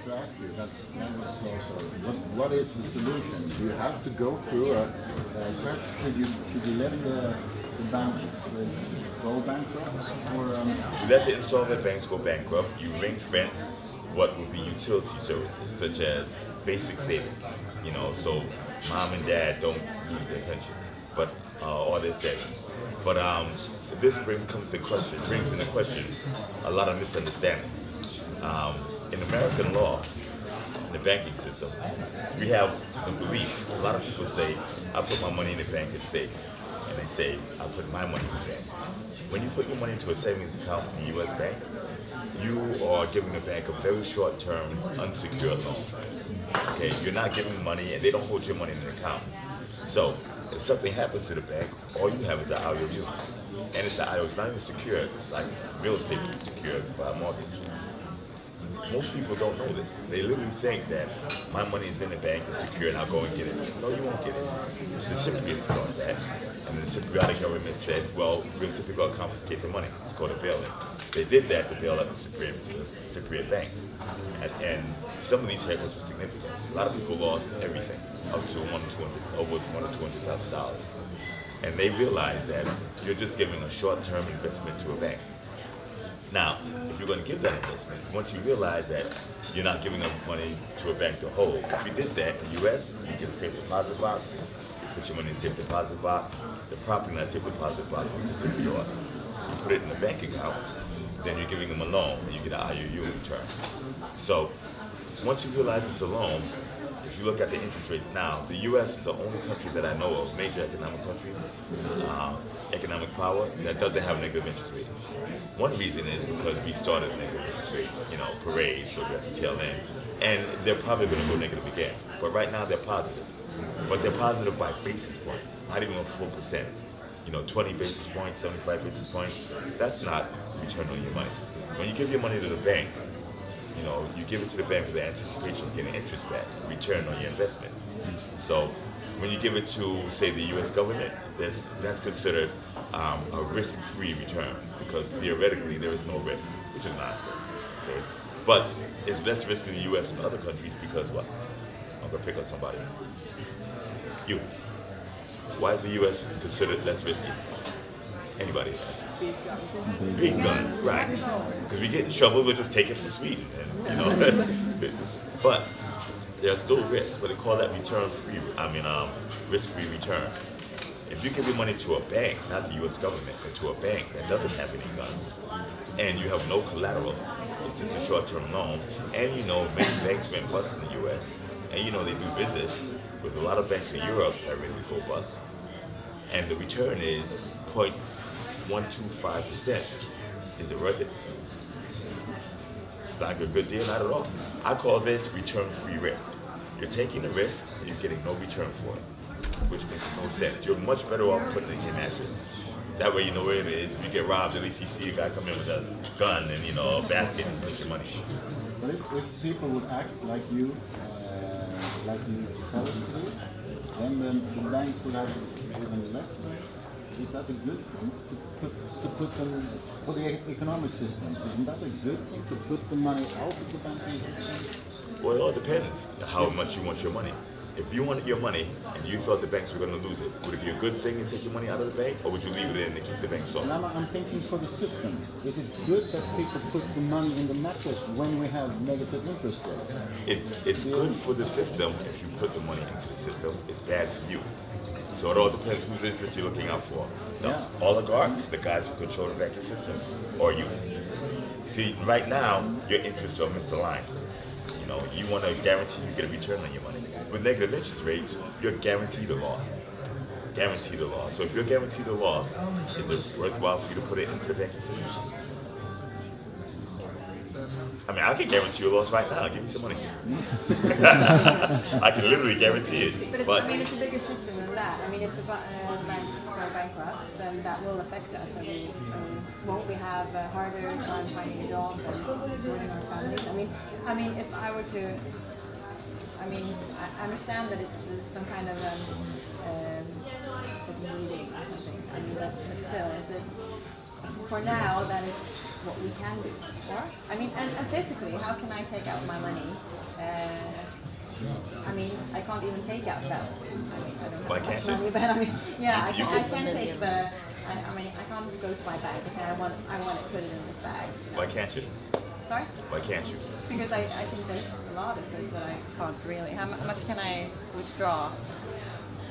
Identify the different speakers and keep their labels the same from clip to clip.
Speaker 1: to ask you. That was also what is the solution? Do you have to go through a crash? Should you let the banks go bankrupt, or
Speaker 2: You let the insolvent banks go bankrupt. You ring fence what would be utility services, such as basic savings. So mom and dad don't lose their pensions, but or their savings. But this brings into question a lot of misunderstandings. In American law, in the banking system, we have the belief. A lot of people say, "I put my money in the bank; it's safe," and they say, "I put my money in the bank." When you put your money into a savings account in a U.S. bank, you are giving the bank a very short-term, unsecured loan. Okay, you're not giving money, and they don't hold your money in an account. So, if something happens to the bank, all you have is an IOU, and it's an IOU. It's not even secured like real estate is secured by a mortgage. Most people don't know this. They literally think that my money is in the bank, it's secure, and I'll go and get it. No, you won't get it. The Cypriots thought that, and the Cypriot government said, well, we're simply going to confiscate the money. It's called a bail-in. They did that to bail out the Cypriot banks. And some of these haircuts were significant. A lot of people lost everything, up to over $100,000 or $200,000. And they realized that you're just giving a short-term investment to a bank. Now, if you're going to give that investment, once you realize that you're not giving them money to a bank to hold, if you did that in the U.S., you get a safe deposit box, you put your money in a safe deposit box, the property in that safe deposit box is considered yours. You put it in a bank account, then you're giving them a loan, and you get an IOU in return. So, once you realize it's a loan, if you look at the interest rates now, the U.S. is the only country that I know of, major economic country, economic power, that doesn't have negative interest rates. One reason is because we started negative interest rate, parade, so we're at the tail end, and they're probably going to go negative again. But right now they're positive. But they're positive by basis points, not even a full percent. 20 basis points, 75 basis points, that's not return on your money. When you give your money to the bank, you give it to the bank with the anticipation of getting interest back, return on your investment. So when you give it to, say, the U.S. government, that's considered a risk-free return because theoretically there is no risk, which is nonsense. Okay, but it's less risk in the U.S. than other countries because what? I'm gonna pick up somebody. You. Why is the U.S. considered less risky? Anybody? Big guns, right? Because we get in trouble, we'll just take it from Sweden, and but there's still risk, but they call that risk-free return. If you give your money to a bank, not the U.S. government, but to a bank that doesn't have any guns, and you have no collateral, it's just a short-term loan, and many banks went bust in the U.S., and they do business with a lot of banks in Europe that really go bust, and the return is 0.125%. Is it worth it? It's not a good deal, not at all. I call this return-free risk. You're taking the risk and you're getting no return for it, which makes no sense. You're much better off putting it in your mattress. That way you know where it is. If you get robbed, at least you see a guy come in with a gun and a basket and put your money.
Speaker 1: But if people would act like you tell us to do, then the bank would have even less. Is that a good thing to put them for the economic system? Isn't that a good thing to put the money out of the banking system?
Speaker 2: Well, it all depends how much you want your money. If you wanted your money and you thought the banks were going to lose it, would it be a good thing to take your money out of the bank, or would you leave it in to keep the bank solid?
Speaker 1: I'm thinking for the system. Is it good that people put the money in the mattress when we have negative interest rates?
Speaker 2: It's good for the system if you put the money into the system. It's bad for you. So it all depends whose interest you're looking out for. The oligarchs, the guys who control the banking system, or you. See, right now, your interests are misaligned. You want to guarantee you get a return on your money. With negative interest rates, you're guaranteed a loss. Guaranteed a loss. So if you're guaranteed a loss, is it worthwhile for you to put it into the banking system? I can guarantee you a loss right now. Give me some money. I can literally guarantee it.
Speaker 3: But it's a bigger system than that. If the banks go bankrupt, then that will affect us. Won't we have a harder time finding a job and supporting our families? If I were to, I understand that it's some kind of meeting or something. But still, is it? for now, that is what we can do. Or, I mean, and physically, how can I take out my money? I mean, I can't even take out that. I mean, I don't
Speaker 2: Why
Speaker 3: have
Speaker 2: can't
Speaker 3: much
Speaker 2: you?
Speaker 3: money, but I mean, yeah, I
Speaker 2: You
Speaker 3: can
Speaker 2: can-
Speaker 3: take the. I mean, I can't go to my bank and say I want to put it in this bag.
Speaker 2: Why can't you?
Speaker 3: Sorry?
Speaker 2: Why can't you?
Speaker 3: Because I think there's a law that says that I can't really. How much can I withdraw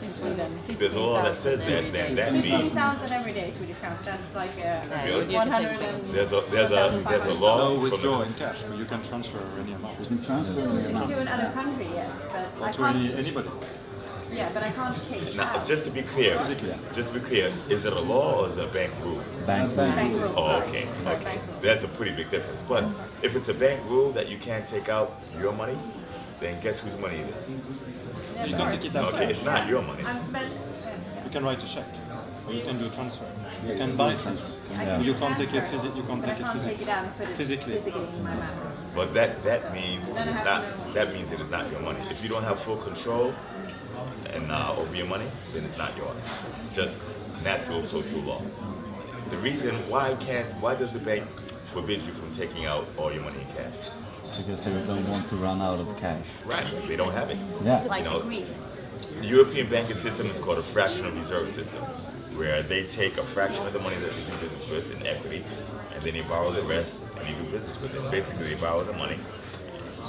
Speaker 3: in Sweden?
Speaker 2: There's a law that says that, then that means
Speaker 3: 15,000 every day Swedish crowns. That's like
Speaker 2: Really?
Speaker 3: 100 and.
Speaker 2: there's a law
Speaker 4: No
Speaker 2: from
Speaker 4: withdraw
Speaker 2: the,
Speaker 4: in cash, but you can transfer any amount.
Speaker 1: You can transfer any
Speaker 3: To
Speaker 1: amount.
Speaker 3: another country, yes, but
Speaker 4: Or
Speaker 3: I
Speaker 4: to
Speaker 3: can't.
Speaker 4: anybody.
Speaker 3: Yeah, but I can't take it
Speaker 2: now,
Speaker 3: out.
Speaker 2: just to be clear,
Speaker 1: Physically.
Speaker 2: just to be clear, is it a law or is it a bank rule?
Speaker 1: Bank
Speaker 3: Bank
Speaker 1: rule.
Speaker 3: rule.
Speaker 2: Oh,
Speaker 3: sorry.
Speaker 2: okay,
Speaker 3: Sorry,
Speaker 2: okay.
Speaker 3: bank rule.
Speaker 2: That's a pretty big difference. But if it's a bank rule that you can't take out your money, then guess whose money it is?
Speaker 3: Yeah,
Speaker 4: You
Speaker 3: of
Speaker 4: can
Speaker 3: course.
Speaker 4: take it out.
Speaker 2: Okay, it's not your money.
Speaker 4: You can write a check, or you can do a transfer.
Speaker 1: Yeah,
Speaker 4: You can
Speaker 1: you
Speaker 4: buy
Speaker 1: can
Speaker 4: transfer.
Speaker 1: Yeah.
Speaker 4: You can't take it
Speaker 3: transfer,
Speaker 4: physically. You can't
Speaker 3: but I
Speaker 4: take it
Speaker 3: can't take
Speaker 4: physically.
Speaker 3: it out and put it
Speaker 4: Physically.
Speaker 3: in my mouth.
Speaker 2: But that means
Speaker 3: Then I
Speaker 2: it's
Speaker 3: have
Speaker 2: not.
Speaker 3: to know.
Speaker 2: That means it is not your money. If you don't have full control and over your money, then it's not yours. Just natural social law. The reason why does the bank forbid you from taking out all your money in cash?
Speaker 5: Because they don't want to run out of cash.
Speaker 2: Right, because they don't have it.
Speaker 5: Yeah.
Speaker 3: Like
Speaker 2: know,
Speaker 3: Greece.
Speaker 2: The European banking system is called a fractional reserve system, where they take a fraction of the money that they do business with in equity, and then they borrow the rest and they do business with it. Basically, they borrow the money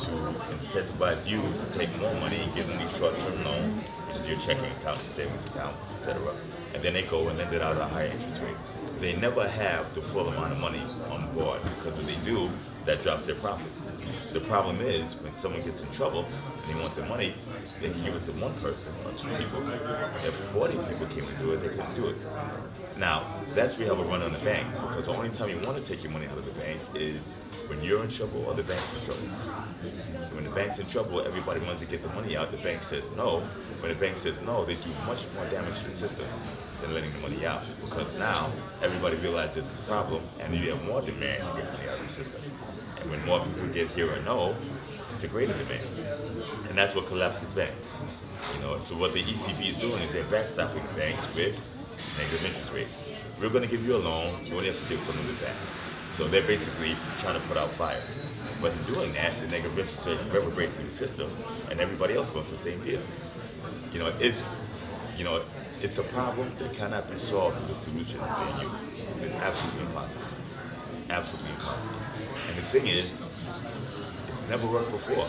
Speaker 2: to incentivize you to take more money and give them these short-term loans, which is your checking account, savings account, etc. And then they go and lend it out at a higher interest rate. They never have the full amount of money on board, because if they do, that drops their profits. The problem is when someone gets in trouble and they want their money, they can give it to one person or two people. If 40 people came to do it, they couldn't do it. Now, that's where we have a run on the bank, because the only time you want to take your money out of the bank is when you're in trouble or the bank's in trouble. When the bank's in trouble, everybody wants to get the money out. The bank says no. When the bank says no, they do much more damage to the system than letting the money out, because now everybody realizes this is a problem and you have more demand to get money out of the system. And when more people get here or no, it's a greater demand. And that's what collapses banks. So what the ECB is doing is they're backstopping banks with negative interest rates. We're going to give you a loan, you only have to give some of it back. So they're basically trying to put out fires. But in doing that, the negative interest rates reverberate through the system, and everybody else wants the same deal. It's a problem that cannot be solved with a solution that's being used. It's absolutely impossible. Absolutely impossible. And the thing is, it's never worked before.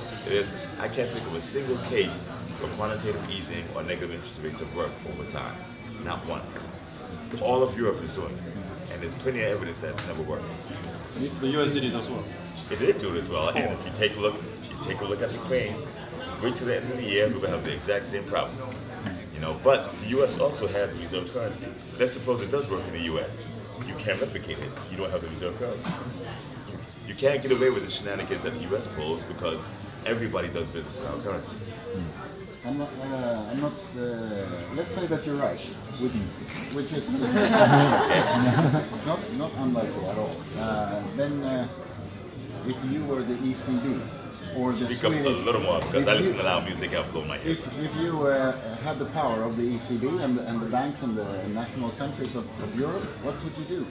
Speaker 2: I can't think of a single case where quantitative easing or negative interest rates have worked over time. Not once. All of Europe is doing it. And there's plenty of evidence that it's never worked.
Speaker 4: The US did it as well.
Speaker 2: It did do it as well. And if you take a look at the cranes, wait till the end of the year, we're gonna have the exact same problem. But the US also has the reserve currency. Let's suppose it does work in the US. You can't replicate it. You don't have the reserve currency. You can't get away with the shenanigans that the US pulls, because everybody does business in our currency.
Speaker 1: I'm not. Let's say that you're right, which is not unlikely at all. Then, if you were the ECB or the
Speaker 2: Speak up a
Speaker 1: Swedish,
Speaker 2: little more, because
Speaker 1: if
Speaker 2: I
Speaker 1: you-
Speaker 2: listen to loud music, I blow my ears.
Speaker 1: If you had the power of the ECB and the banks and the national centers of Europe, what would you do?